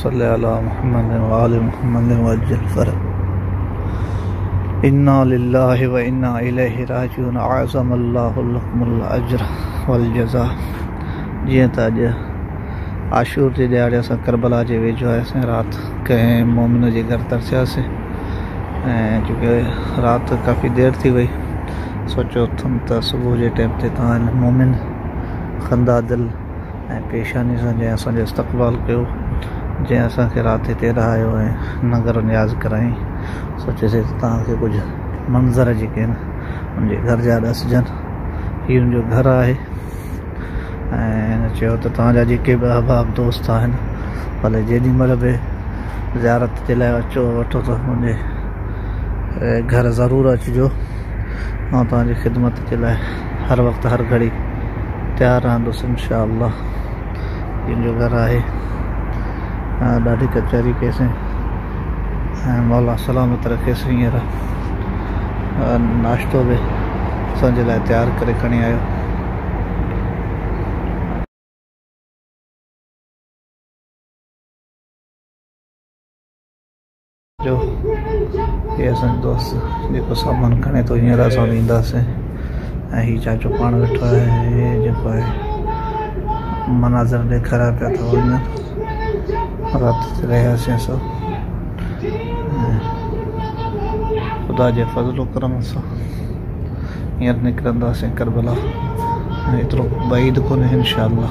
सल्ले अला मुहम्मद व आले मुहम्मद वज्जल फरह। इन्ना लिल्लाहि व इन्ना इलैहि राजिऊन। अज़मल्लाहु लकुमुल अज्र वल जज़ा। जीअं त अॼु आशूर जे ॾियारे असां करबला जे वेझो आयासीं। राति कंहिं मोमिन जे घर तरसियासीं ऐं चूंकि राति काफ़ी देरि थी वई, सोचियो अथमि त सुबुह जे टाइम ते तव्हां मोमिन खंदा दिलि ऐं पेशानी सां जंहिं असांजो इस्तक़बाल कयो, जंहिं असांखे राति हिते रहायो ऐं नगर न्याज़ कराई, सोचियोसीं त तव्हांखे कुझु मंज़र जेके आहिनि उनजे घर जा ॾसजनि। हीउ उनजो घरु आहे ऐं चयो त तव्हांजा जेके बि अहबाब दोस्त आहिनि भले जेॾी महिल बि ज़ियारत जे लाइ अचो वठो त मुंहिंजे घर ज़रूरु अचिजो। ऐं तव्हांजी ख़िदमत जे लाइ हर वक़्तु हर घड़ी तयारु रहंदुसि इंशा अल्लाह। मुंहिंजो घरु आहे। ॾाढी कचहरी कईसीं ऐं मौला सलामत रखेसि। हींअर नाश्तो बि असांजे लाइ तयारु करे खणी आयो। जो हे असांजो दोस्त जेको सामान खणे थो, हींअर असां ईंदासीं ऐं हीउ चाचो पाण वेठो आहे। हे जेको आहे मनाज़र ॾेखारिया पिया था वञनि। राति ते रहियासीं असां ख़ुदा जे फज़लो करम सां हींअर निकिरंदासीं करबला। एतिरो बईद कोन्हे इंशा अल्लाह।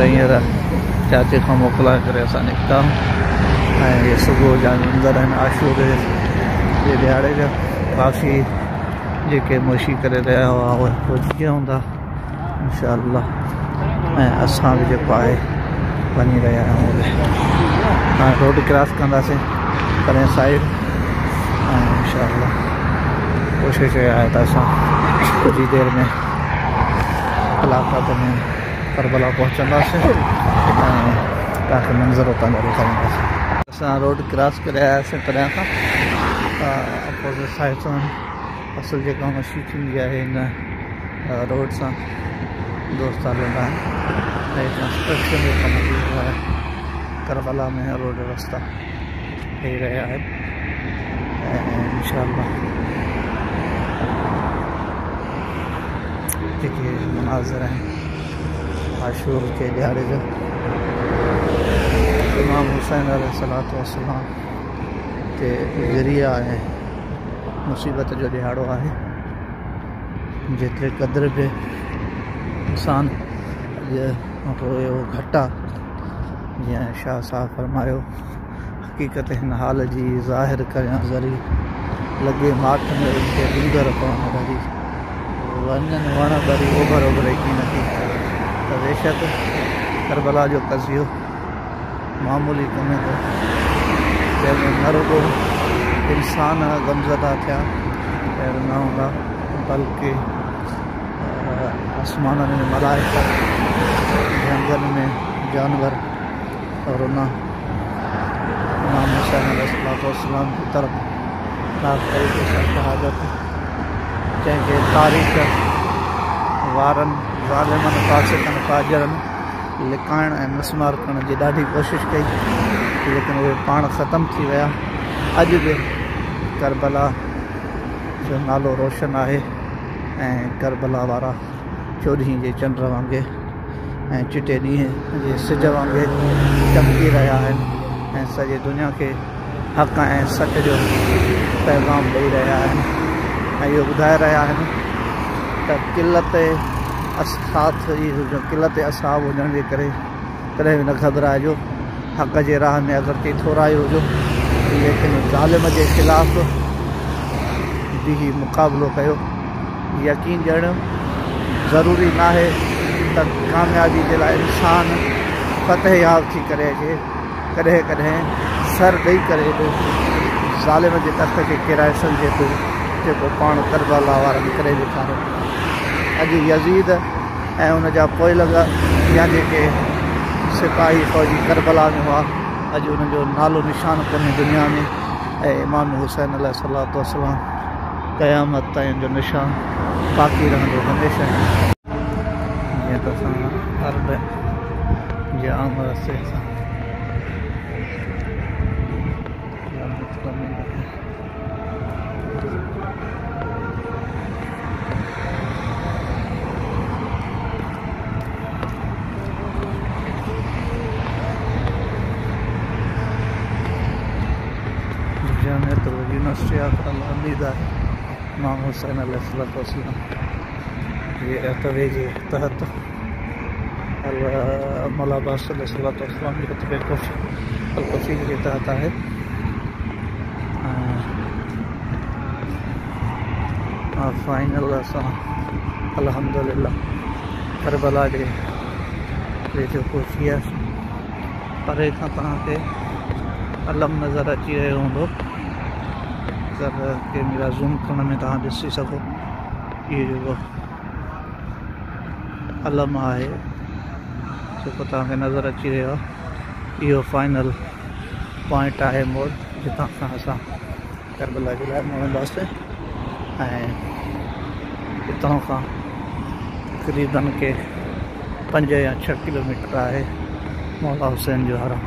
हींअर चाचे खां मोकिलाए करे असां निकिता ऐं इहे सुबुह जा मंज़र आहिनि आशूर जे ॾियारे जा। काफ़ी जेके मुशी करे रहिया हुआ उहे पुॼी हूंदा इंशा अल्लाह। ऐं असां बि जेको आहे वञी रहिया आहियूं उहे। हाणे रोड क्रॉस कंदासीं कॾहिं साइड ऐं इंशा अल्लाह कोशिशि इहा आहे त असां कुझु ई देरि में कलाकत में करबला पहुचंदासीं ऐं तव्हांखे मंज़र उतां जा ॾेखारींदासीं। असां रोड क्रॉस करे आयासीं तॾहिं खां अपोज़िट साइड सां असल जेका मशी थींदी आहे हिन रोड सां दोस्त हलंदा आहिनि ऐं कंस्ट्रक्शन जो कमु थी रहियो आहे। करबला में रोड रस्ता ठही रहिया आहिनि ऐं इंशा अल्लाह जेके मुनाज़िर आहिनि आशूर के ॾियारे जो इमाम हुसैन अलैहिस्सलातु वस्सलाम ते ज़रिया ऐं मुसीबत जो ॾियारो आहे। जेतिरे क़द्र बि इंसान अॼु रोयो घटि आहे, जीअं शाह साहब फरमायो, हक़ीक़त हिन हाल जी ज़ाहिर करियां ज़री लॻे माठ में उनखे डूंगर पवण भरी वञनि वण भरी ओभर ओभर की नथी। त बेशक करबला जो कज़ियो मामूली कोन्हे को, जंहिंमें न रुॻो इंसान गमज़दा थिया पहिरियों न हूंदा, बल्कि आसमाननि में मलाइका, जंगल में जानवर और उन इमाम हुसैन अलैहिस्सलाम की तरफ़ तरीक़े सां शहादत, जंहिंखे तारीख़ वारनि ज़ालिमनि फासिक़नि फाजिरनि लिकाइण ऐं मिसमार करण जी ॾाढी कोशिशि कई, लेकिन उहे पाण ख़तमु थी विया। अॼु बि करबला जो नालो रोशन आहे ऐं करबला वारा 14 जे चंड वांगुरु ऐं चिटे ॾींहं जे सिज वांगुरु चमकी रहिया आहिनि ऐं सॼे दुनिया खे हक़ ऐं सच जो पैगाम ॾेई रहिया आहिनि ऐं इहो ॿुधाए रहिया आहिनि त क़िलत असाब हुजण जे करे कॾहिं बि न घबराइजो। हक़ जे राह में अगरि के थोराई हुजो, लेकिन ज़ालिम जे ख़िलाफ़ बि मुक़ाबिलो कयो। यकीन ॾियणु ज़रूरी न आहे त कामयाबी जे लाइ इंसान फतह याब थी करे अचे। कॾहिं कॾहिं सर ॾेई करे बि ज़ालिम जे तख़्त खे किराए सघिजे थो, जेको पाण करबला वारनि करे ॾेखारियो। अॼु यज़ीद ऐं उन जा पोइ लॻा या जेके सिपाही फ़ौजी करबला में हुआ, अॼु उन्हनि जो नालो निशान कोन्हे दुनिया में। ऐं इमाम हुसैन अलैहिस्सलातु वस्सलाम क़यामत ताईं जो निशान बाक़ी रहंदो हमेशह। जीअं त असां अर्ब जे आम रस्ते सां यूनिवर्सिटी ऑफ अल-अमीदा इमाम हुसैन अलैहिस्सलातु वस्सलाम जे अतवे जे तहत मौला अब्बास अलैहिस्सलातु वस्सलाम जे अतवे अलकुफ़ी जे तहत आहे। फाइनल असां अल्हम्दुलिल्लाह करबला जे वेझो पहुची। परे खां तव्हांखे अलम नज़र अची रहियो हूंदो, अगरि कैमरा ज़ूम करण में तव्हां ॾिसी सघो। इहो जेको अलम आहे जेको तव्हांखे नज़र अची रहियो आहे, इहो फाइनल पॉइंट आहे मोड़, जितां खां असां करबला जे लाइ वेंदासीं। ऐं हितां खां तक़रीबन के 5 या 6 किलोमीटर आहे मौला हुसैन जो हरम।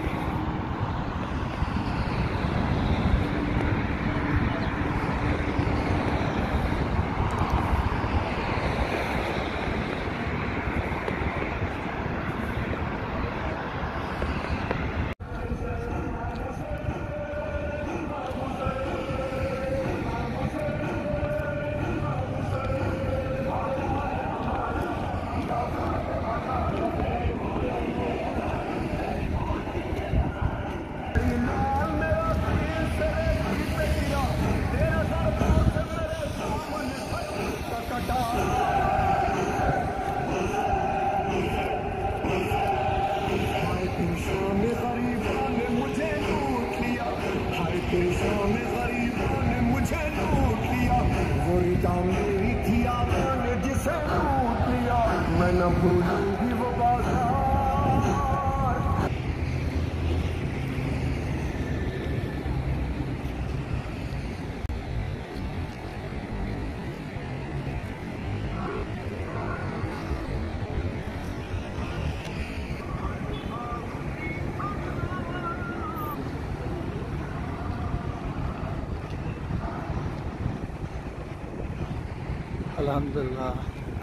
अल्हम्दुलिल्लाह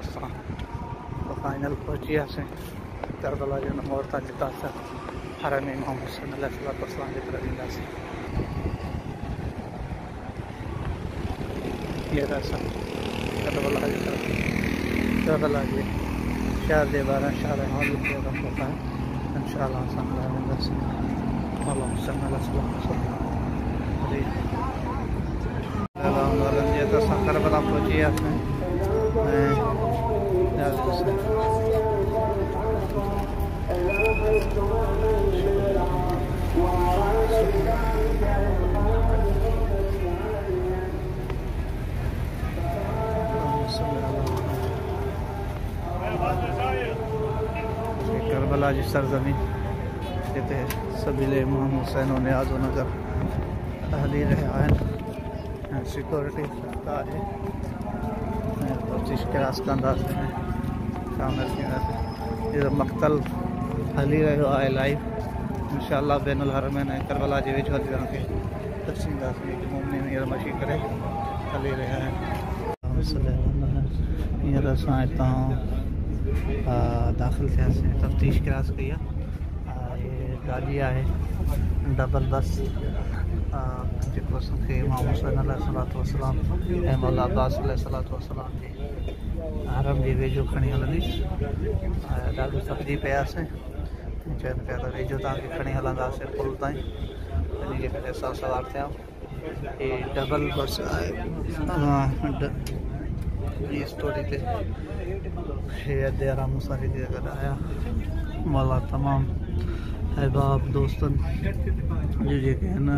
असां फाइनल पहुची वियासीं करबला जो मोड़ तां, जितां असां हरम इमाम हुसैन अलैहिस्सलातु वस्सलाम जे तरफ़ ईंदासीं। हींअर असां करबला जे तरफ़, करबला जे शहर जे ॿाहिरां शहर हालिफ़ जे तरफ़ पहुता इंशाअल्लाह असां हलाए वेंदासीं। मौला हुसैन अलैहिस्सलातु वस्सलाम जे त असां करबला पहुची वियासीं। करबला जी सरज़मीन जिते सभीले इमाम हुसैन नियाज़ो नगर हली रहिया आहिनि ऐं सिक्योरिटी आहे। कोशिश क्रॉस कंदासीं शामिल थींदासीं। इहो मक़तल हली रहियो आहे लाइव इंशाअल्लाह बैनुल हरमैन ऐं करबला जे वेझो तव्हांखे दर्शींदासीं मोमिन हींअर मशी करे हली रहिया आहिनि। हींअर असां हितां दाख़िल थियासीं, तफ्तीश क्रॉस कई आहे। ये गाॾी आहे डबल बस जेको असांखे इमाम हुसैन अलैहिस्सलातु वस्सलाम ऐं मौला अब्बास अलैहिस्सलातु वस्सलाम जे हरम जे वेझो खणी हलंदी। ॾाढो थकिजी पियासीं, चवनि पिया त वेझो तव्हांखे खणी हलंदासीं पुल ताईं, इन जे करे असां सवार थिया। ये डबल बस आहे ये स्टोरी ते हे अधे आराम मुसाफ़िर जे गॾु आया। मौला तमामु अहबाब दोस्तनि जो जेके आहिनि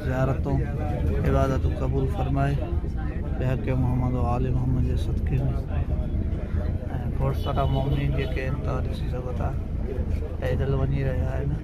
ज़ियारतूं इबादतूं क़बूल फरमाए बेहक़ मोहम्मद व आले मोहम्मद जे सदक़े में। ऐं खोड़ सारा मोमिन जेके आहिनि तव्हां ॾिसी सघो था पैदल वञी रहिया आहिनि।